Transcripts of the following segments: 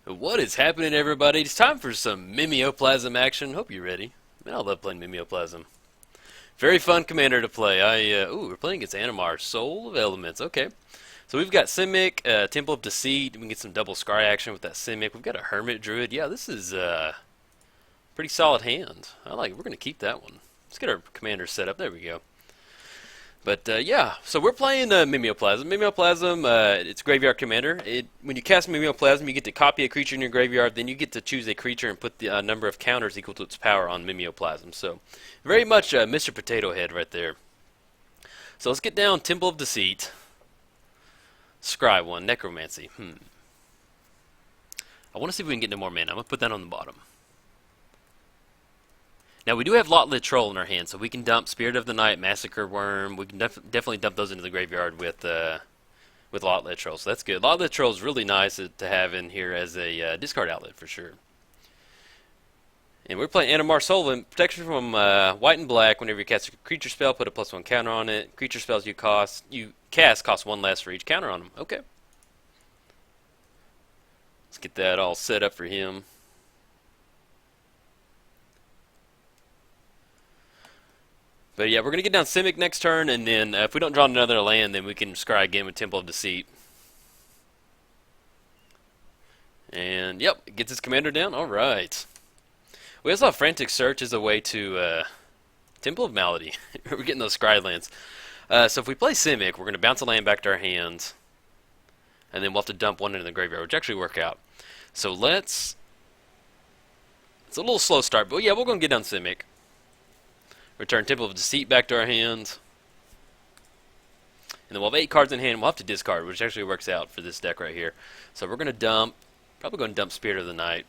What is happening, everybody? It's time for some Mimeoplasm action. Hope you're ready. Man, I love playing Mimeoplasm. Very fun commander to play. We're playing against Animar, Soul of Elements. Okay. So we've got Simic, Temple of Deceit. We can get some double scry action with that Simic. We've got a Hermit Druid. Yeah, this is a pretty solid hand. I like it. We're going to keep that one. Let's get our commander set up. There we go. But yeah, so we're playing Mimeoplasm. Mimeoplasm, it's graveyard commander. When you cast Mimeoplasm, you get to copy a creature in your graveyard. Then you get to choose a creature and put the number of counters equal to its power on Mimeoplasm. So very much Mr. Potato Head right there. So let's get down Temple of Deceit. Scry 1, Necromancy. I want to see if we can get into more mana. I'm going to put that on the bottom. Now, we do have Lot-Lit Troll in our hand, so we can dump Spirit of the Night, Massacre Worm. We can definitely dump those into the graveyard with Lot-Lit Troll, so that's good. Lot-Lit Troll is really nice to have in here as a discard outlet for sure. And we're playing Animar Soul, protection from white and black. Whenever you cast a creature spell, put a +1 counter on it. Creature spells you cast cost 1 less for each counter on them. Okay. Let's get that all set up for him. But yeah, we're going to get down Simic next turn, and then if we don't draw another land, then we can scry again with Temple of Deceit. And yep, it gets his commander down. Alright. We also have Frantic Search as a way to Temple of Malady. We're getting those scry lands. So if we play Simic, we're going to bounce a land back to our hands, and then we'll have to dump one into the graveyard, which actually work out. So it's a little slow start, but yeah, we're going to get down Simic. Return Temple of Deceit back to our hands. And then we'll have 8 cards in hand. We'll have to discard, which actually works out for this deck right here. So we're going to dump, probably going to dump Spirit of the Night.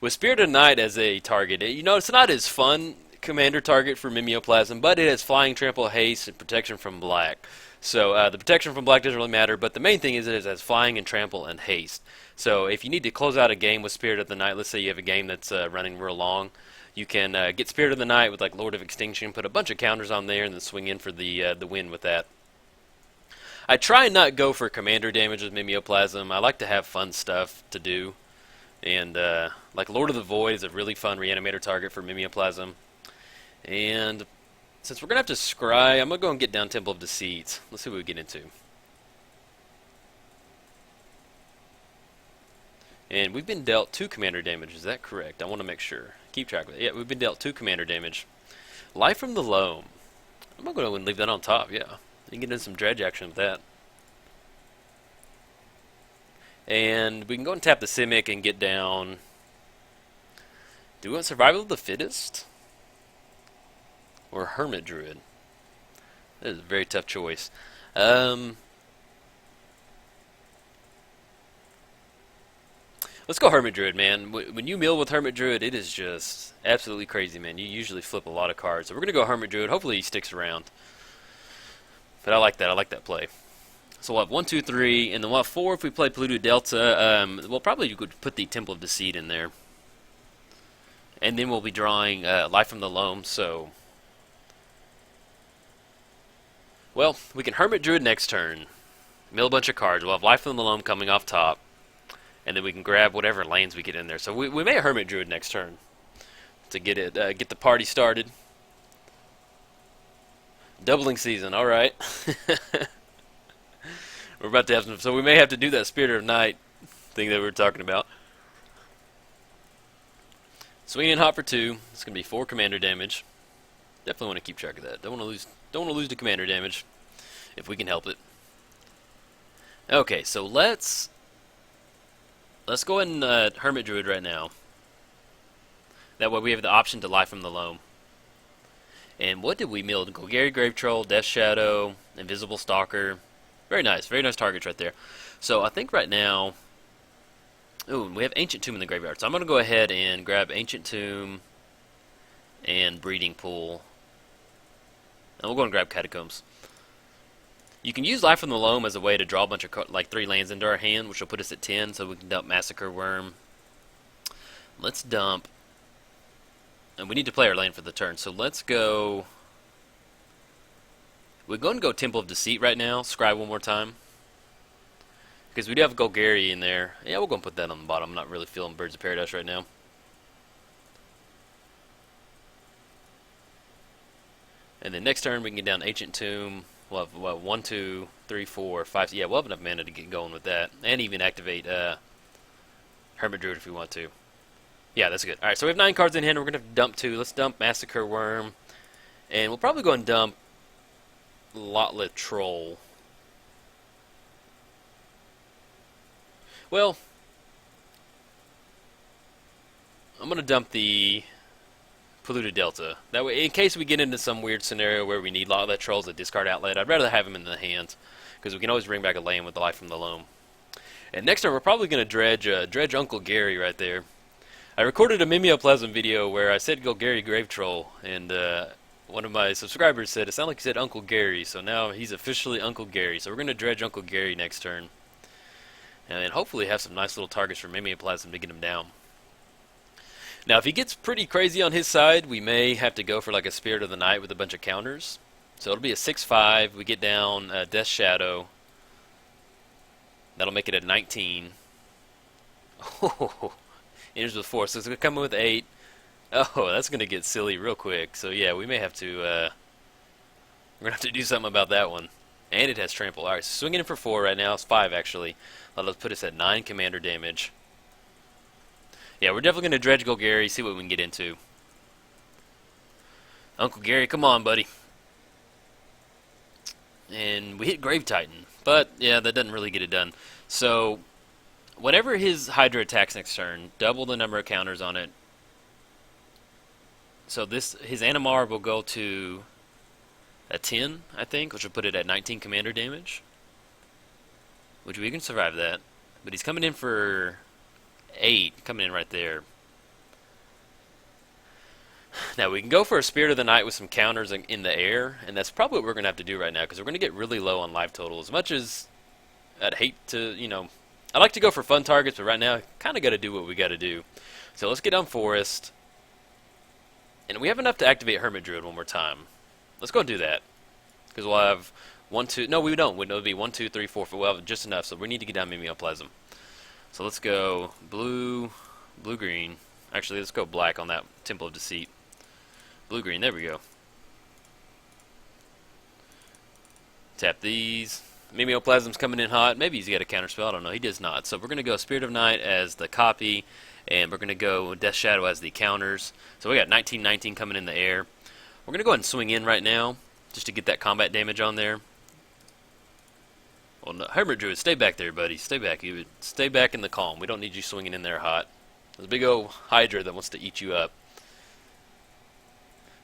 With Spirit of the Night as a target, it's not as fun commander target for Mimeoplasm, but it has Flying, Trample, Haste, and Protection from Black. So the Protection from Black doesn't really matter, but the main thing is it has Flying and Trample and Haste. So if you need to close out a game with Spirit of the Night, let's say you have a game that's running real long, you can get Spirit of the Night with like Lord of Extinction, put a bunch of counters on there, and then swing in for the win with that. I try and not go for commander damage with Mimeoplasm. I like to have fun stuff to do. And like Lord of the Void is a really fun reanimator target for Mimeoplasm. And since we're going to have to scry, I'm going to go and get down Temple of Deceit. Let's see what we get into. And we've been dealt 2 commander damage. Is that correct? I want to make sure. Keep track of it. Yeah, we've been dealt 2 commander damage. Life from the Loam. I'm going to go and leave that on top, yeah. You can get in some dredge action with that. And we can go and tap the Simic and get down. Do we want Survival of the Fittest? Or Hermit Druid? That is a very tough choice. Let's go Hermit Druid, man. When you mill with Hermit Druid, it is just absolutely crazy, man. You usually flip a lot of cards. So we're going to go Hermit Druid. Hopefully he sticks around. But I like that. I like that play. So we'll have 1, 2, 3, and then we'll have 4 if we play Pluto Delta. Well, probably you could put the Temple of Deceit in there. And then we'll be drawing Life from the Loam, so... Well, we can Hermit Druid next turn. Mill a bunch of cards. We'll have Life from the Loam coming off top. And then we can grab whatever lands we get in there. So we may Hermit Druid next turn to get it, get the party started. Doubling season, all right. We're about to have some, so we may have to do that Spirit of Night thing that we were talking about. Swinging hot for 2. It's gonna be 4 commander damage. Definitely want to keep track of that. Don't want to lose. Don't want to lose to commander damage if we can help it. Okay, so let's go ahead and Hermit Druid right now. That way we have the option to Life from the Loam. And what did we mill? Golgari Grave Troll, Death Shadow, Invisible Stalker. Very nice targets right there. So I think right now, ooh, we have Ancient Tomb in the graveyard. So I'm going to go ahead and grab Ancient Tomb and Breeding Pool. And we'll go and grab Catacombs. You can use Life from the Loam as a way to draw a bunch of like 3 lands into our hand, which will put us at 10, so we can dump Massacre Worm. Let's dump, and we need to play our land for the turn, so let's go. We're going to go Temple of Deceit right now. Scry one more time. Because we do have Golgari in there. Yeah, we'll go and put that on the bottom. I'm not really feeling Birds of Paradise right now. And then next turn we can get down Ancient Tomb. We'll have, what, 1, 2, 3, 4, 5. Yeah, we'll have enough mana to get going with that. And even activate Hermit Druid if we want to. Yeah, that's good. Alright, so we have 9 cards in hand. We're going to dump 2. Let's dump Massacre Worm. And we'll probably go and dump Lotlet Troll. Well, I'm going to dump the Polluted Delta. That way, in case we get into some weird scenario where we need Lotlet Trolls at discard outlet, I'd rather have them in the hand. Because we can always bring back a land with the Life from the Loam. And next turn, we're probably going to dredge Uncle Gary right there. I recorded a Mimeoplasm video where I said Golgari Grave Troll, and one of my subscribers said it sounded like he said Uncle Gary, so now he's officially Uncle Gary. So we're going to dredge Uncle Gary next turn. And then hopefully have some nice little targets for Mimeoplasm to get him down. Now, if he gets pretty crazy on his side, we may have to go for like a Spirit of the Night with a bunch of counters. So it'll be a 6/5. We get down Death Shadow. That'll make it a 19. Oh, enters with 4, so it's going to come in with 8. Oh, that's going to get silly real quick. So yeah, we may have to, we're going to have to do something about that one. And it has Trample. Alright, so swinging in for 4 right now. It's 5 actually. That'll put us at 9 commander damage. Yeah, we're definitely going to dredge Golgari, see what we can get into. Uncle Gary, come on, buddy. And we hit Grave Titan. But, yeah, that doesn't really get it done. So, whenever his Hydra attacks next turn, double the number of counters on it. So his Animar will go to a 10, I think, which will put it at 19 commander damage. Which we can survive that. But he's coming in for 8, coming in right there. Now we can go for a Spirit of the Night with some counters in the air, and that's probably what we're going to have to do right now, because we're going to get really low on life total. As much as I'd hate to, I like to go for fun targets, but right now, kind of got to do what we got to do. So let's get down Forest. And we have enough to activate Hermit Druid one more time. Let's go and do that. Because we'll have 1, 2, no we don't. It'll be 1, 2, 3, 4, 5. We'll have just enough, so we need to get down Mimeoplasm. So let's go blue, green. Actually, let's go black on that Temple of Deceit. Blue, green, there we go. Tap these. Mimeoplasm's coming in hot. Maybe he's got a counterspell. I don't know. He does not. So we're going to go Spirit of Night as the copy, and we're going to go Death Shadow as the counters. So we got 19/19 coming in the air. We're going to go ahead and swing in right now, just to get that combat damage on there. Well, no, Hermit Druid, stay back there, buddy. Stay back. You stay back in the calm. We don't need you swinging in there hot. There's a big old Hydra that wants to eat you up.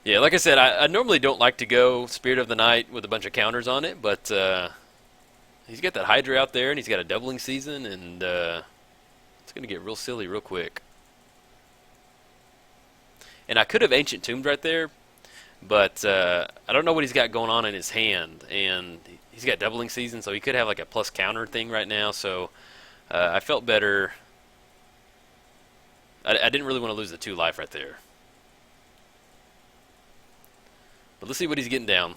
Yeah, like I said, I normally don't like to go Spirit of the Night with a bunch of counters on it, but he's got that Hydra out there, and he's got a doubling season, and it's going to get real silly real quick. And I could have Ancient Tombed right there, but I don't know what he's got going on in his hand, and he's got doubling season, so he could have like a plus counter thing right now, so I felt better. I didn't really want to lose the 2 life right there. But let's see what he's getting down.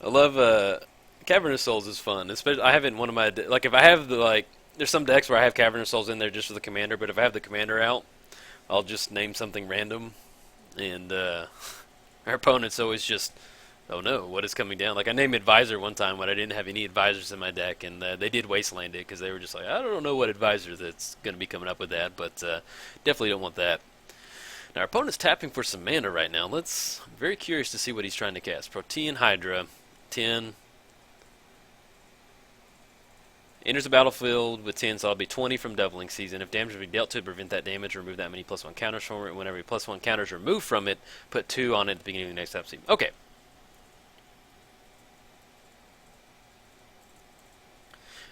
I love Cavernous Souls is fun. Especially I have it in one of my like if I have the there's some decks where I have Cavernous Souls in there just for the commander, but if I have the commander out, I'll just name something random, and our opponent's always just, oh no, what is coming down? Like I named Advisor one time when I didn't have any advisors in my deck, and they did Wasteland it because they were just like, I don't know what advisor that's going to be coming up with that, but definitely don't want that. Now our opponent's tapping for some mana right now. I'm very curious to see what he's trying to cast. Protean Hydra, 10. Enters the battlefield with 10, so I'll be 20 from doubling season. If damage will be dealt to it, prevent that damage, remove that many +1 counters from it. Whenever +1 counters are removed from it, put 2 on it at the beginning of the next episode. Okay.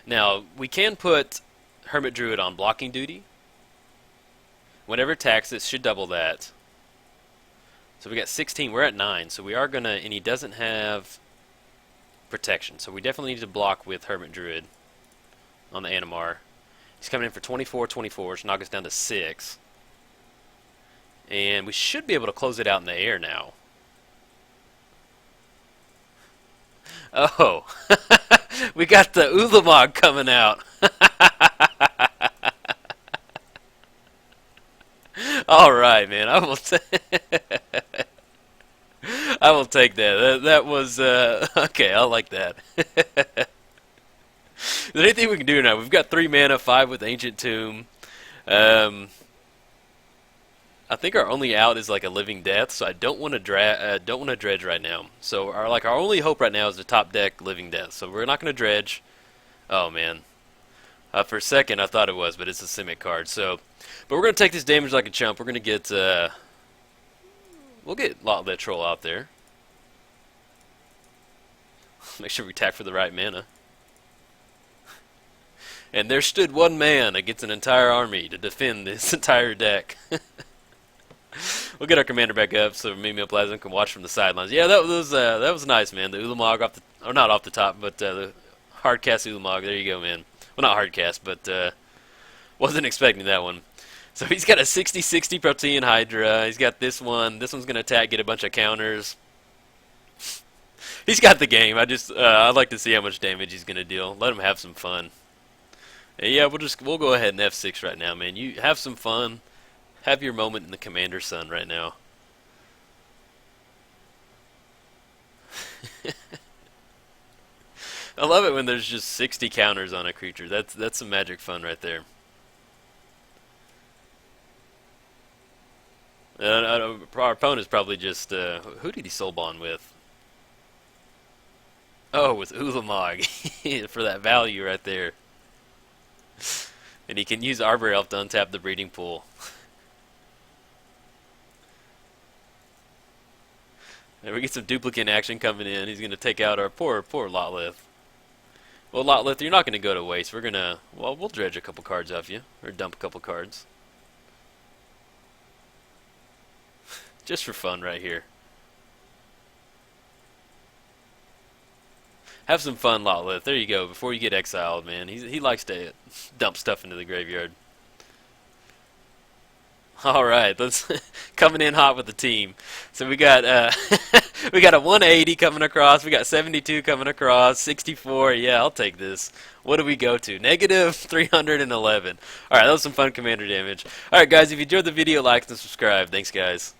Now, we can put Hermit Druid on blocking duty. Whenever it attacks, it should double that. So we got 16. We're at 9, so we are going to, and he doesn't have protection. So we definitely need to block with Hermit Druid on the Animar. He's coming in for 24, which knock us down to 6. And we should be able to close it out in the air now. Oh, we got the Ulamog coming out. All right, man. I will take that. That was okay. I like that. Is there anything we can do now? We've got 3 mana, 5 with Ancient Tomb. Um, I think our only out is like a Living Death, so I don't want to dredge right now. So our only hope right now is the top deck Living Death. So we're not going to dredge. Oh man, for a second I thought it was, but it's a Simic card. So, but we're going to take this damage like a chump. We're going to get we'll get Lot Troll out there. Make sure we attack for the right mana. And there stood one man against an entire army to defend this entire deck. We'll get our commander back up so Mimeoplasm can watch from the sidelines. Yeah, that was nice, man. The Ulamog off the, or not off the top, but the hardcast Ulamog. There you go, man. Well, not hardcast, but wasn't expecting that one. So he's got a 60/60 Protean Hydra. He's got this one. This one's gonna attack, get a bunch of counters. He's got the game. I'd like to see how much damage he's gonna deal. Let him have some fun. Yeah, we'll go ahead and F6 right now, man. You have some fun. Have your moment in the commander sun right now. I love it when there's just 60 counters on a creature. That's some magic fun right there. Our opponent's probably just who did he soul bond with? Oh, with Ulamog for that value right there. And he can use Arbor Elf to untap the breeding pool. And we get some duplicate action coming in. He's going to take out our poor Lotlith. Well, Lotlith, you're not going to go to waste. We'll dredge a couple cards off you. Or dump a couple cards. Just for fun right here. Have some fun, Lotlith. There you go. Before you get exiled, man. He likes to dump stuff into the graveyard. All right, let's coming in hot with the team. So we got we got a 180 coming across. We got 72 coming across. 64. Yeah, I'll take this. What do we go to? Negative 311. All right, that was some fun commander damage. All right, guys, if you enjoyed the video, like and subscribe. Thanks, guys.